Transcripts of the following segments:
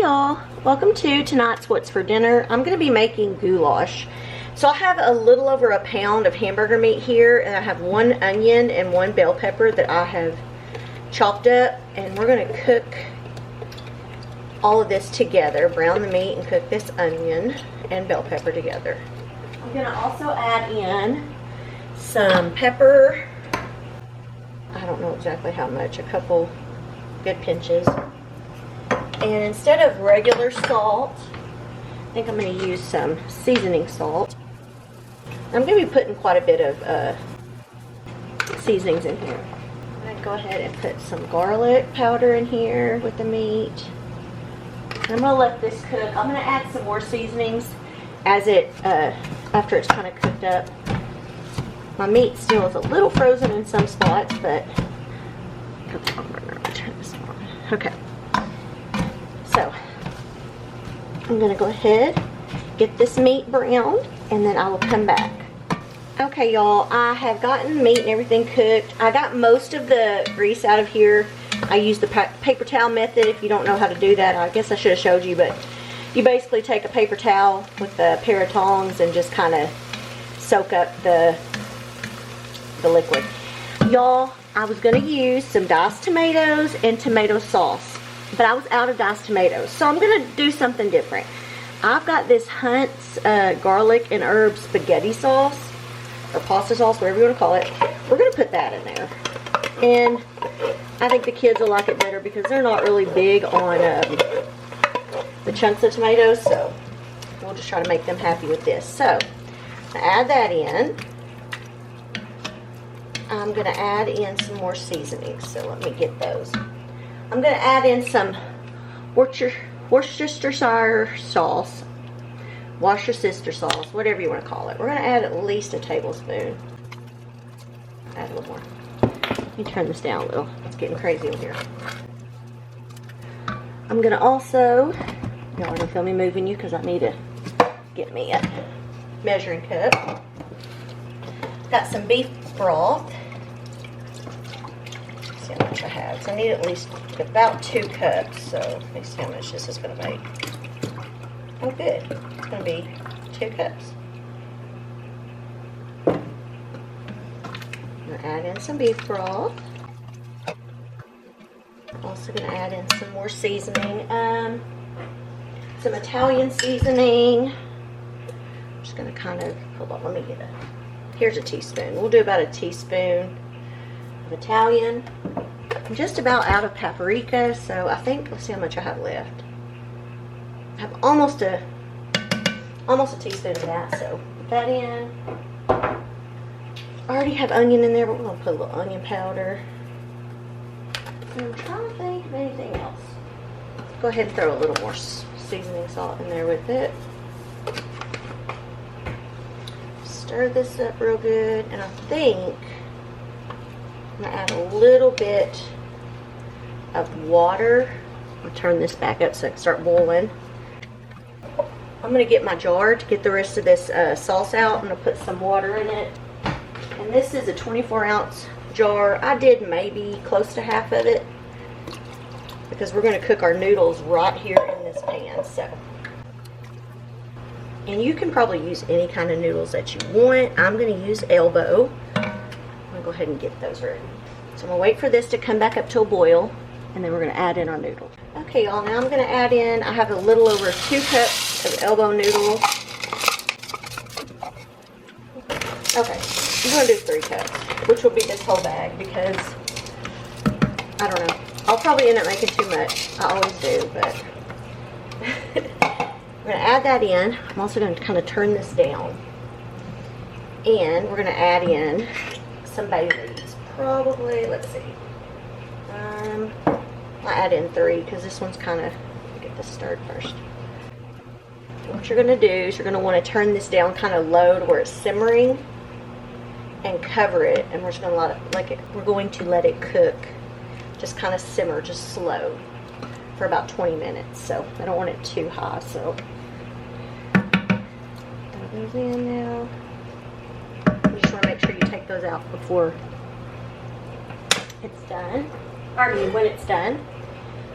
y'all, welcome to tonight's What's for Dinner. I'm going to be making goulash. So I have a little over a pound of hamburger meat here, and I have 1 onion and 1 bell pepper that I have chopped up, and we're going to cook all of this together, brown the meat and cook this onion and bell pepper together. I'm going to also add in some pepper. I don't know exactly how much, a couple good pinches. And instead of regular salt, I think I'm going to use some seasoning salt. I'm going to be putting quite a bit of seasonings in here. I'm going to go ahead and put some garlic powder in here with the meat. I'm going to let this cook. I'm going to add some more seasonings as after it's kind of cooked up. My meat still is a little frozen in some spots, but turn this on. Okay. So, I'm going to go ahead, get this meat browned, and then I will come back. Okay, y'all, I have gotten meat and everything cooked. I got most of the grease out of here. I use the paper towel method. If you don't know how to do that, I guess I should have showed you, but you basically take a paper towel with a pair of tongs and just kind of soak up the liquid. Y'all, I was going to use some diced tomatoes and tomato sauce, but I was out of diced tomatoes, so I'm going to do something different. I've got this Hunt's garlic and herb spaghetti sauce, or pasta sauce, whatever you want to call it. We're going to put that in there, and I think the kids will like it better because they're not really big on the chunks of tomatoes, so we'll just try to make them happy with this. So, add that in. I'm going to add in some more seasonings, so let me get those. I'm going to add in some Worcestershire sauce, Worcestershire sauce, whatever you want to call it. We're going to add at least a tablespoon. Add a little more. Let me turn this down a little. It's getting crazy over here. I'm going to also, y'all are going to feel me moving you because I need to get me a measuring cup. Got some beef broth. Let's see how much I have. So I need at least about 2 cups. So let me see how much this is going to make. Oh, good. It's going to be 2 cups. I'm going to add in some beef broth. I'm also going to add in some more seasoning. Some Italian seasoning. I'm just going to kind of, hold on, let me get here's a teaspoon. We'll do about a teaspoon of Italian. I'm just about out of paprika, so I think, let's see how much I have left. I have almost a teaspoon of that, so put that in. I already have onion in there, but we're going to put a little onion powder. And I'm trying to think of anything else. Go ahead and throw a little more seasoning salt in there with it. Stir this up real good, and I think I'm going to add a little bit of water. I'll turn this back up so it can start boiling. I'm going to get my jar to get the rest of this sauce out. I'm going to put some water in it. And this is a 24-ounce jar. I did maybe close to half of it because we're going to cook our noodles right here in this pan. So. And you can probably use any kind of noodles that you want. I'm going to use elbow. I'm going to go ahead and get those ready. So I'm going to wait for this to come back up to a boil, and then we're going to add in our noodles. Okay, y'all, now I'm going to add in, I have a little over 2 cups of elbow noodles. Okay, I'm going to do 3 cups, which will be this whole bag because, I don't know, I'll probably end up making too much. I always do, but... I'm going to add that in. I'm also going to kind of turn this down. And we're going to add in some bay leaves. Probably, let's see. I'll add in 3 because this one's kind of, get this stirred first. What you're going to do is you're going to want to turn this down kind of low to where it's simmering and cover it. And we're just going to we're going to let it cook. Just kind of simmer, just slow for about 20 minutes. So I don't want it too high, so those in now. You just want to make sure you take those out before it's done. When it's done.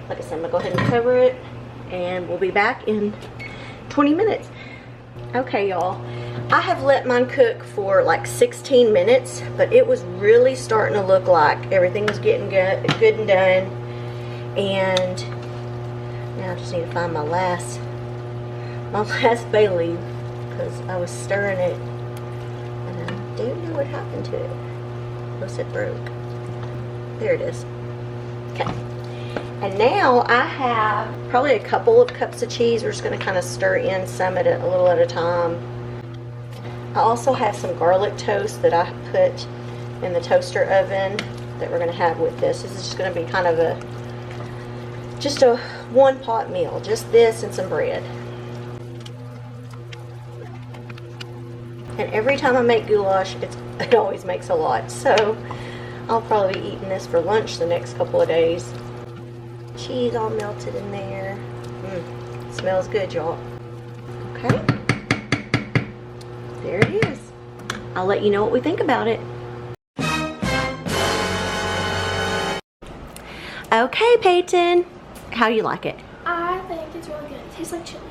Like I said, I'm going to go ahead and cover it and we'll be back in 20 minutes. Okay, y'all, I have let mine cook for like 16 minutes, but it was really starting to look like everything was getting good and done. And now I just need to find my last bay leaf, because I was stirring it and I don't know what happened to it. Unless it broke. There it is. Okay. And now I have probably a couple of cups of cheese. We're just going to kind of stir in some a little at a time. I also have some garlic toast that I put in the toaster oven that we're going to have with this. This is just going to be kind of just a one pot meal. Just this and some bread. And every time I make goulash, it always makes a lot. So I'll probably be eating this for lunch the next couple of days. Cheese all melted in there. Smells good, y'all. Okay. There it is. I'll let you know what we think about it. Okay, Peyton. How you like it? I think it's really good. It tastes like chili.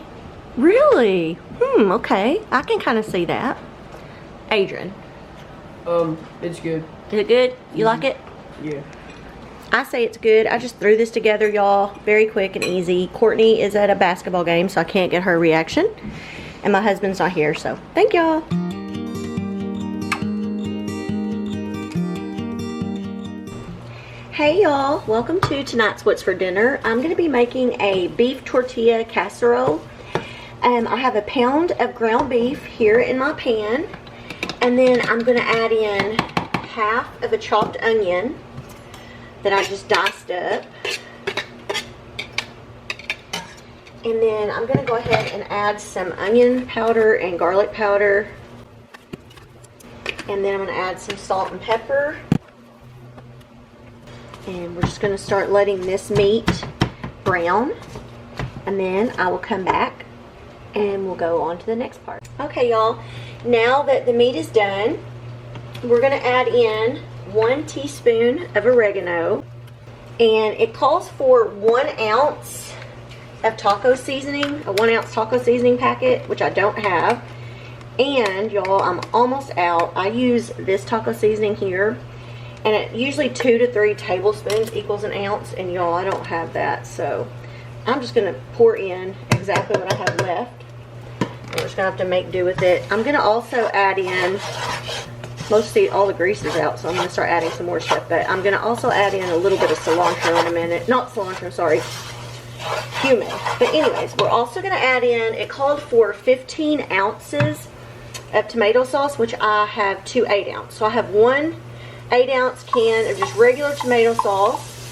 Really? Okay. I can kind of see that. Adrian. It's good. Is it good? You like it? Yeah. I say it's good. I just threw this together, y'all. Very quick and easy. Courtney is at a basketball game, so I can't get her reaction. And my husband's not here, so thank y'all. Hey y'all, welcome to tonight's What's for Dinner. I'm going to be making a beef tortilla casserole. I have a pound of ground beef here in my pan. And then I'm going to add in half of a chopped onion that I just diced up. And then I'm going to go ahead and add some onion powder and garlic powder. And then I'm going to add some salt and pepper. And we're just going to start letting this meat brown. And then I will come back and we'll go on to the next part. Okay, y'all. Now that the meat is done, we're going to add in 1 teaspoon of oregano, and it calls for 1 ounce of taco seasoning, a 1 ounce taco seasoning packet, which I don't have. And y'all, I'm almost out. I use this taco seasoning here, and it usually 2 to 3 tablespoons equals 1 ounce, and y'all, I don't have that, so I'm just going to pour in exactly what I have left. We're just going to have to make do with it. I'm going to also add in, mostly all the grease is out, so I'm going to start adding some more stuff. But I'm going to also add in a little bit of cilantro in a minute. Not cilantro, sorry. Cumin. But anyways, we're also going to add in, it called for 15 ounces of tomato sauce, which I have 2 8-ounce. So I have 1 8-ounce can of just regular tomato sauce.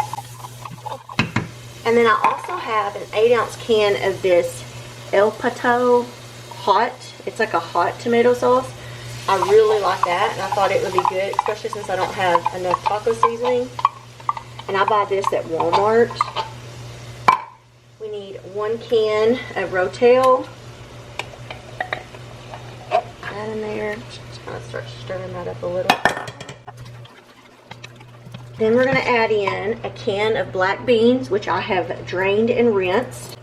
And then I also have an 8-ounce can of this El Pato hot. It's like a hot tomato sauce. I really like that, and I thought it would be good, especially since I don't have enough taco seasoning. And I buy this at Walmart. We need 1 can of Rotel. That in there. Just kind of start stirring that up a little. Then we're going to add in a can of black beans, which I have drained and rinsed.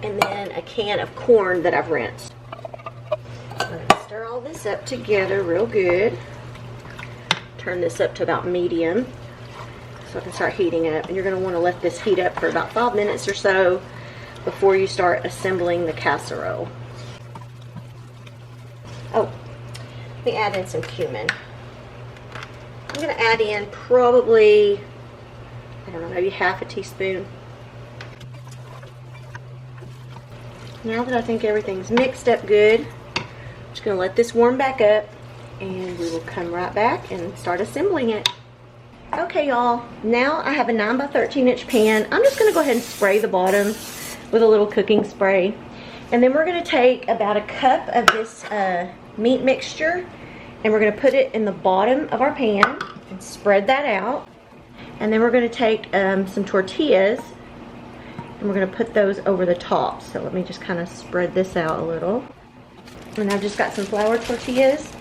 And then a can of corn that I've rinsed. I'm going to stir all this up together real good. Turn this up to about medium so I can start heating up. And you're going to want to let this heat up for about 5 minutes or so before you start assembling the casserole. Oh, let me add in some cumin. I'm going to add in probably, I don't know, maybe half a teaspoon. Now that I think everything's mixed up good, I'm just going to let this warm back up, and we will come right back and start assembling it. Okay, y'all, now I have a 9 by 13 inch pan. I'm just going to go ahead and spray the bottom with a little cooking spray. And then we're going to take about a cup of this meat mixture, and we're going to put it in the bottom of our pan and spread that out. And then we're going to take some tortillas, and we're going to put those over the top. So let me just kind of spread this out a little. And I've just got some flour tortillas.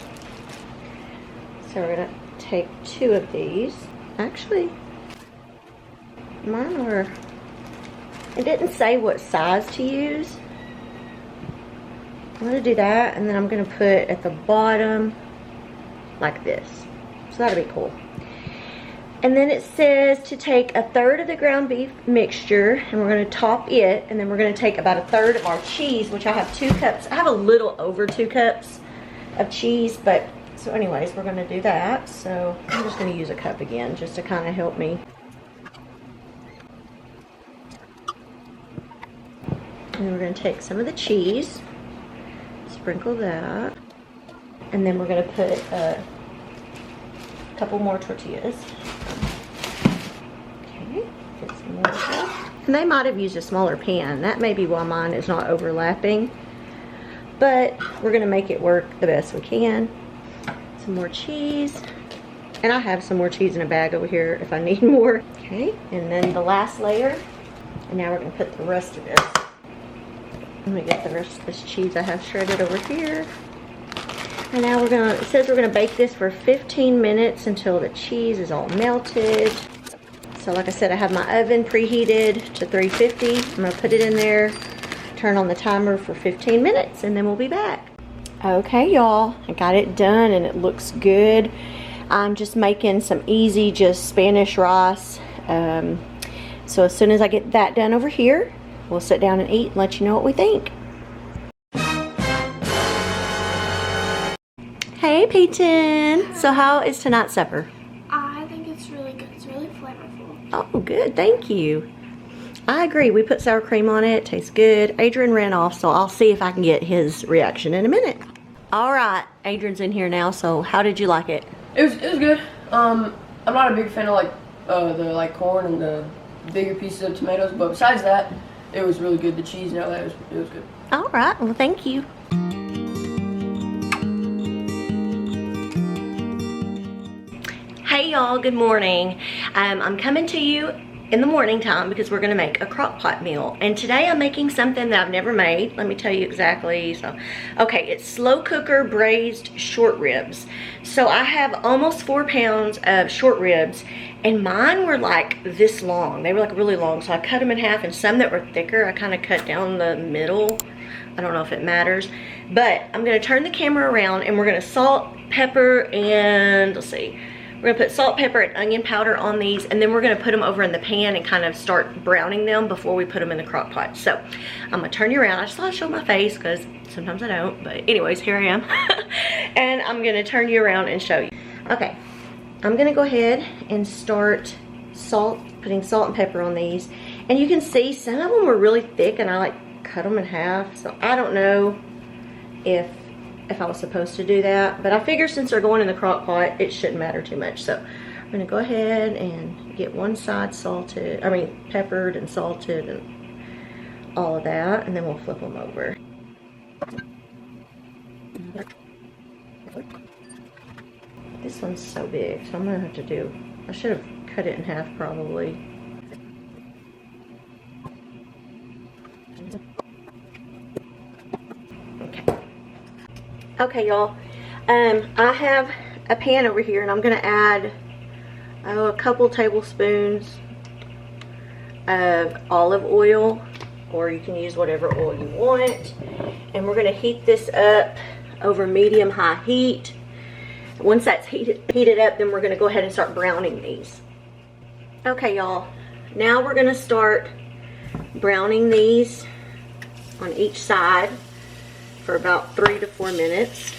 So we're going to take 2 of these. Actually, mine are It didn't say what size to use. I'm going to do that, and then I'm going to put at the bottom like this. So that'll be cool. And then it says to take 1/3 of the ground beef mixture, and we're going to top it, and then we're going to take about 1/3 of our cheese, which I have 2 cups. I have a little over 2 cups of cheese, but so anyways, we're going to do that. So I'm just going to use a cup again just to kind of help me. And we're going to take some of the cheese, sprinkle that, and then we're going to put a couple more tortillas. Okay, get some more of that. And they might have used a smaller pan. That may be why mine is not overlapping. But we're going to make it work the best we can. Some more cheese. And I have some more cheese in a bag over here if I need more. Okay, and then the last layer. And now we're going to put the rest of this. Let me get the rest of this cheese I have shredded over here. And now we're gonna, it says we're gonna bake this for 15 minutes until the cheese is all melted. So like I said, I have my oven preheated to 350. I'm gonna put it in there, turn on the timer for 15 minutes, and then we'll be back. Okay, y'all, I got it done and it looks good. I'm just making some easy, just Spanish rice. So as soon as I get that done over here, we'll sit down and eat and let you know what we think. Hey Peyton, so how is tonight's supper? I think it's really good. It's really flavorful. Oh good, thank you. I agree, we put sour cream on it, tastes good. Adrian ran off, so I'll see if I can get his reaction in a minute. All right, Adrian's in here now, so how did you like it? It was good. I'm not a big fan of the corn and the bigger pieces of tomatoes, but besides that, it was really good. The cheese and all that, it was good. All right, well thank you. Hey y'all, good morning. I'm coming to you in the morning time because we're gonna make a crock pot meal. And today I'm making something that I've never made. Let me tell you exactly. So, okay, it's slow cooker braised short ribs. So I have almost 4 pounds of short ribs, and mine were like this long. They were like really long, so I cut them in half, and some that were thicker, I kind of cut down the middle. I don't know if it matters, but I'm gonna turn the camera around and we're gonna salt, pepper, and let's see. We're gonna put salt, pepper, and onion powder on these, and then we're gonna put them over in the pan and kind of start browning them before we put them in the crock pot. So I'm gonna turn you around. I just thought I'd show my face because sometimes I don't, but anyways, here I am. And I'm gonna turn you around and show you. Okay, I'm gonna go ahead and start putting salt and pepper on these. And you can see some of them were really thick and I like cut them in half. So I don't know if I was supposed to do that, but I figure since they're going in the crock pot, it shouldn't matter too much. So I'm gonna go ahead and get one side peppered and salted and all of that, and then we'll flip them over. This one's so big, so I'm gonna have to I should have cut it in half probably. Okay, y'all, I have a pan over here and I'm gonna add a couple tablespoons of olive oil, or you can use whatever oil you want, and we're gonna heat this up over medium-high heat. Once that's heated up, then we're gonna go ahead and start browning these. Okay, y'all, now we're gonna start browning these on each side for about 3 to 4 minutes.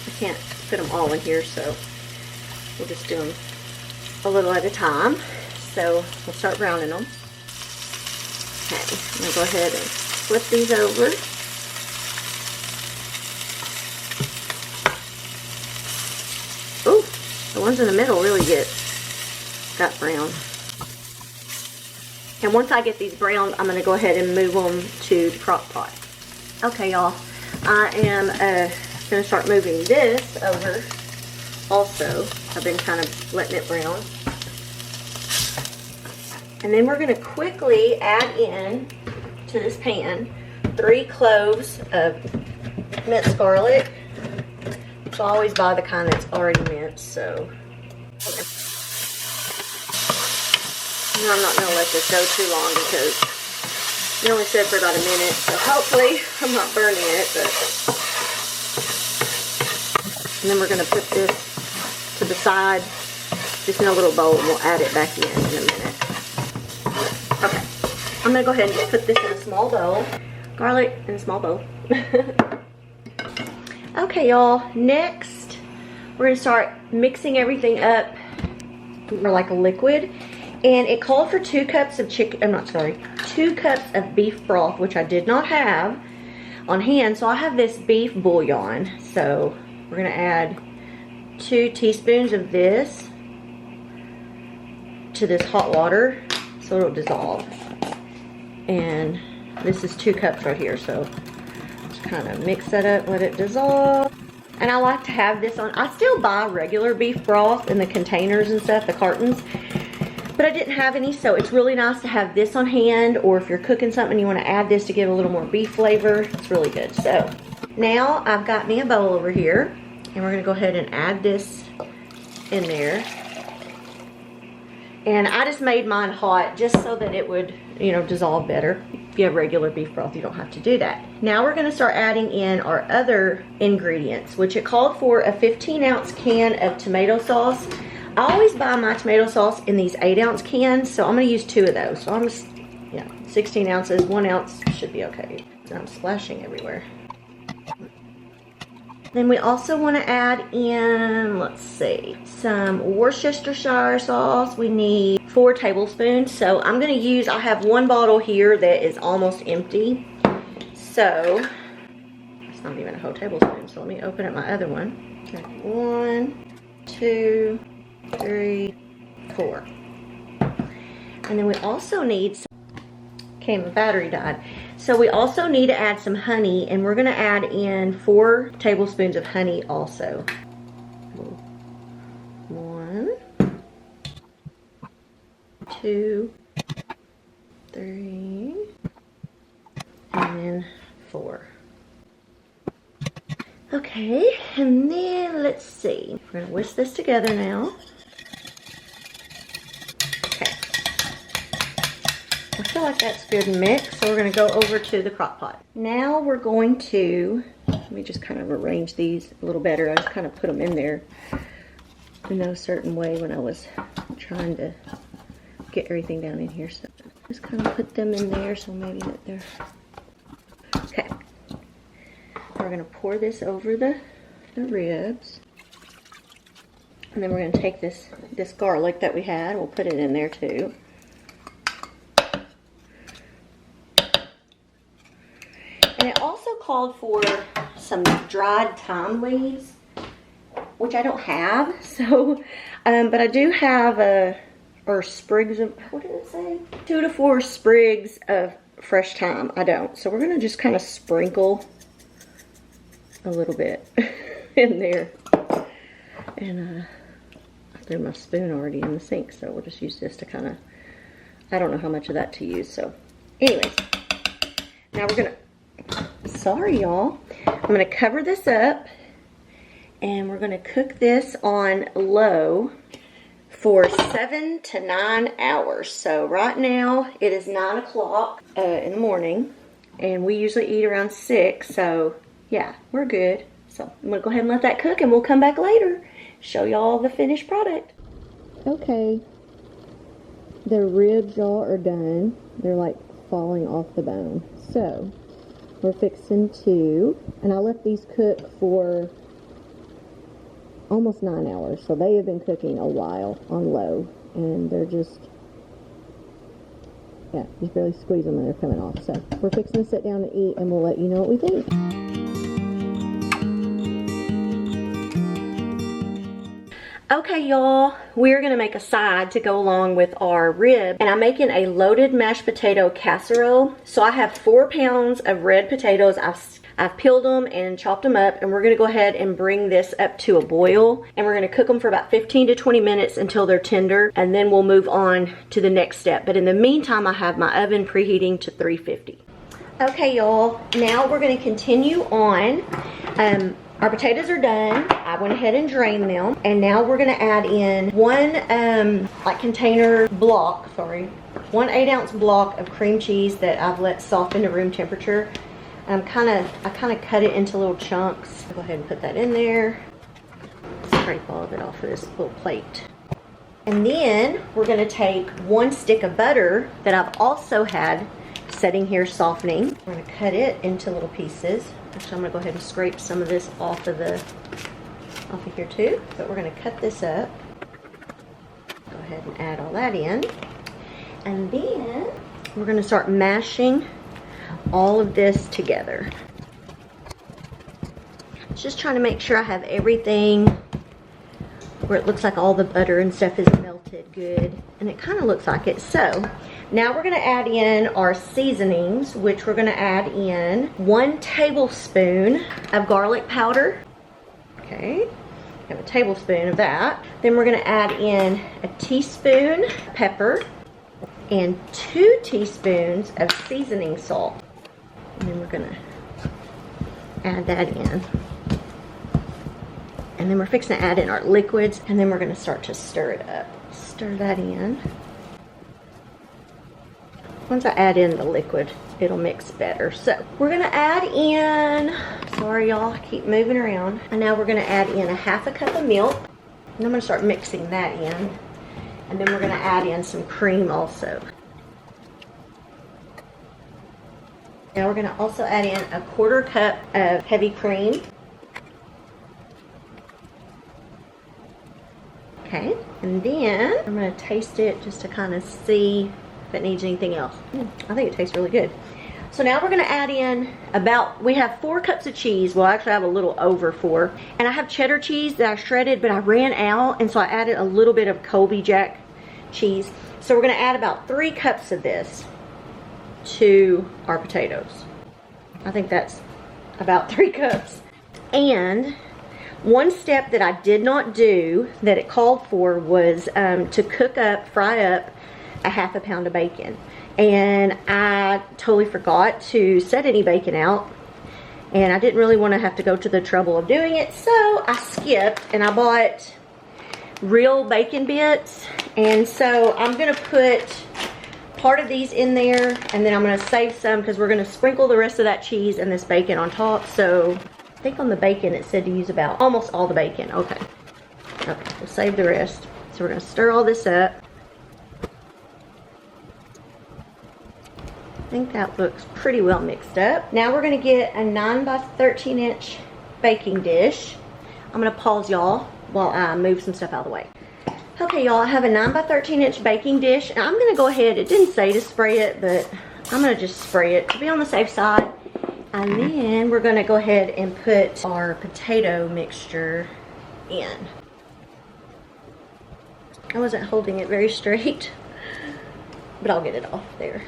I can't put them all in here, so we'll just do them a little at a time. So we'll start browning them. Okay, I'm gonna go ahead and flip these over. Ooh, the ones in the middle really got brown. And once I get these browned, I'm gonna go ahead and move them to the crock pot. Okay, y'all, I am gonna start moving this over also. I've been kind of letting it brown. And then we're gonna quickly add in to this pan 3 cloves of minced garlic. So I always buy the kind that's already minced, so. And I'm not going to let this go too long because it only said for about a minute. So hopefully I'm not burning it. But. And then we're going to put this to the side just in a little bowl, and we'll add it back in a minute. Okay. I'm going to go ahead and just put this in a small bowl. Garlic in a small bowl. Okay, y'all. Next, we're going to start mixing everything up for like a liquid. And it called for 2 cups of 2 cups of beef broth, which I did not have on hand. So I have this beef bouillon. So we're going to add 2 teaspoons of this to this hot water so it'll dissolve. And this is 2 cups right here, so just kind of mix that up, let it dissolve. And I like to have this on. I still buy regular beef broth in the containers and stuff, the cartons, but I didn't have any, so it's really nice to have this on hand, or if you're cooking something you want to add this to give a little more beef flavor, it's really good. So now I've got me a bowl over here, and we're going to go ahead and add this in there. And I just made mine hot just so that it would, you know, dissolve better. If you have regular beef broth, you don't have to do that. Now we're going to start adding in our other ingredients, which it called for a 15-ounce can of tomato sauce. I always buy my tomato sauce in these 8-ounce cans, so I'm going to use 2 of those. So I'm just, 16 ounces, 1 ounce should be okay. I'm splashing everywhere. Then we also want to add in, let's see, some Worcestershire sauce. We need 4 tablespoons. So I'm going to use, I have 1 bottle here that is almost empty. So it's not even a whole tablespoon. So let me open up my other one. Okay, 1, 2, 3, 4. And then we also need some, okay, my battery died. So we also need to add some honey, and we're going to add in 4 tablespoons of honey also. 1, 2, 3, and then 4. Okay, and then let's see. We're going to whisk this together now. I feel like that's good mix, so we're going to go over to the crock pot. Now we're going to, let me just kind of arrange these a little better. I just kind of put them in there in a certain way when I was trying to get everything down in here. So just kind of put them in there so maybe that they're, okay. We're going to pour this over the ribs. And then we're going to take this garlic that we had, we'll put it in there too. And it also called for some dried thyme leaves, which I don't have. So, but I do have or sprigs of, what did it say? 2 to 4 sprigs of fresh thyme. I don't. So we're going to just kind of sprinkle a little bit in there. And I threw my spoon already in the sink, so we'll just use this to kind of, I don't know how much of that to use. So anyways, now we're going to, sorry y'all, I'm going to cover this up, and we're going to cook this on low for 7 to 9 hours. So right now it is 9 o'clock in the morning, and we usually eat around 6, so yeah, we're good. So I'm going to go ahead and let that cook, and we'll come back later, show y'all the finished product. Okay, the ribs y'all are done. They're like falling off the bone. So we're fixing to, and I let these cook for almost 9 hours. So they have been cooking a while on low, and they're just, yeah, just barely squeeze them and they're coming off. So we're fixing to sit down and eat, and we'll let you know what we think. Okay, y'all, we're going to make a side to go along with our rib, and I'm making a loaded mashed potato casserole. So I have 4 pounds of red potatoes. I've peeled them and chopped them up, and we're going to go ahead and bring this up to a boil, and we're going to cook them for about 15 to 20 minutes until they're tender, and then we'll move on to the next step. But in the meantime, I have my oven preheating to 350. Okay, y'all, now we're going to continue on. Our potatoes are done. I went ahead and drained them. And now we're gonna add in one container block, one 8-ounce block of cream cheese that I've let soften to room temperature. I kind of cut it into little chunks. Go ahead and put that in there. Scrape all of it off of this little plate. And then we're gonna take 1 stick of butter that I've also had sitting here softening. We're gonna cut it into little pieces. Actually, I'm gonna go ahead and scrape some of this off of here too. But we're gonna cut this up. Go ahead and add all that in. And then we're gonna start mashing all of this together. Just trying to make sure I have everything where it looks like all the butter and stuff is melted good. And it kind of looks like it. So now we're gonna add in our seasonings, which we're gonna add in 1 tablespoon of garlic powder. Okay, have a tablespoon of that. Then we're gonna add in a teaspoon pepper and 2 teaspoons of seasoning salt. And then we're gonna add that in. And then we're fixing to add in our liquids, and then we're gonna start to stir it up. Stir that in. Once I add in the liquid, it'll mix better. So we're gonna add in, sorry y'all, I keep moving around. And now we're gonna add in a 1/2 cup of milk. And I'm gonna start mixing that in. And then we're gonna add in some cream also. Now we're gonna also add in a 1/4 cup of heavy cream. Okay, and then I'm gonna taste it just to kind of see if it needs anything else. I think it tastes really good. So now we're gonna add in we have 4 cups of cheese. Well, actually I have a little over 4. And I have cheddar cheese that I shredded, but I ran out, and so I added a little bit of Colby Jack cheese. So we're gonna add about 3 cups of this to our potatoes. I think that's about 3 cups. And one step that I did not do that it called for was to fry up a 1/2 pound of bacon. And I totally forgot to set any bacon out. And I didn't really want to have to go to the trouble of doing it. So I skipped and I bought real bacon bits. And so I'm going to put part of these in there. And then I'm going to save some because we're going to sprinkle the rest of that cheese and this bacon on top. So I think on the bacon it said to use about almost all the bacon. Okay, we'll save the rest. So we're going to stir all this up. I think that looks pretty well mixed up. Now we're going to get a 9 by 13 inch baking dish. I'm going to pause y'all while I move some stuff out of the way. Okay y'all, I have a 9 by 13 inch baking dish, and I'm going to go ahead, it didn't say to spray it, but I'm going to just spray it to be on the safe side. And then we're going to go ahead and put our potato mixture in. I wasn't holding it very straight, but I'll get it off there.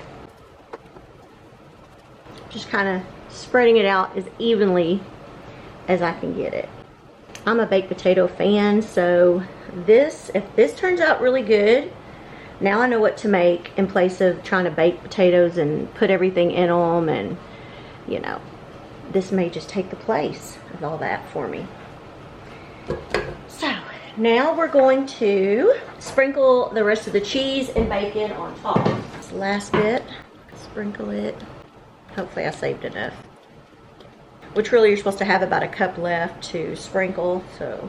Just kind of spreading it out as evenly as I can get it. I'm a baked potato fan, so if this turns out really good, now I know what to make in place of trying to bake potatoes and put everything in them, and you know, this may just take the place of all that for me. So now we're going to sprinkle the rest of the cheese and bacon on top. This last bit, sprinkle it. Hopefully I saved enough. Which really you're supposed to have about a cup left to sprinkle. So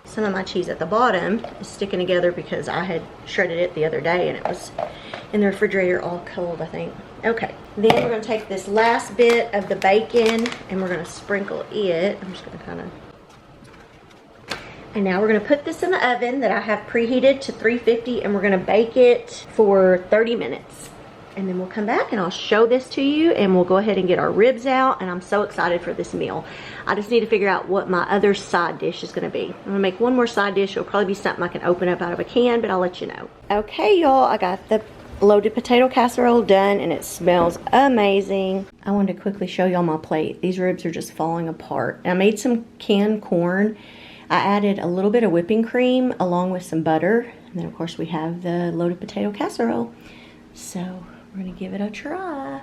some of my cheese at the bottom is sticking together because I had shredded it the other day and it was in the refrigerator all cold, I think. Okay, then we're going to take this last bit of the bacon and we're going to sprinkle it. I'm just going to kind of... And now we're going to put this in the oven that I have preheated to 350, and we're going to bake it for 30 minutes. And then we'll come back and I'll show this to you, and we'll go ahead and get our ribs out, and I'm so excited for this meal. I just need to figure out what my other side dish is going to be. I'm going to make one more side dish. It'll probably be something I can open up out of a can, but I'll let you know. Okay, y'all, I got the loaded potato casserole done, and it smells amazing. I wanted to quickly show y'all my plate. These ribs are just falling apart. I made some canned corn. I added a little bit of whipping cream along with some butter, and then of course we have the loaded potato casserole. So we're gonna give it a try.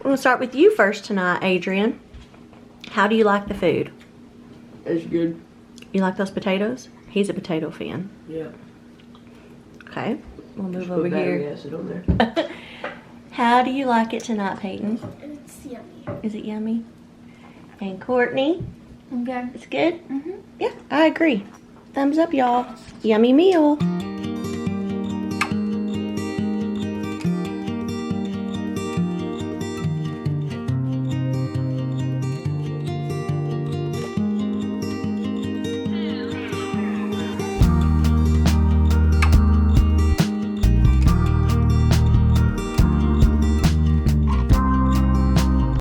gonna start with you first tonight, Adrian. How do you like the food? It's good. You like those potatoes? He's a potato fan. Yeah. Okay, we'll move Just over put battery here. acid on there. How do you like it tonight, Peyton? It's yummy. Is it yummy? And Courtney, Okay. it's good? Yeah, I agree. Thumbs up, y'all. Yummy meal.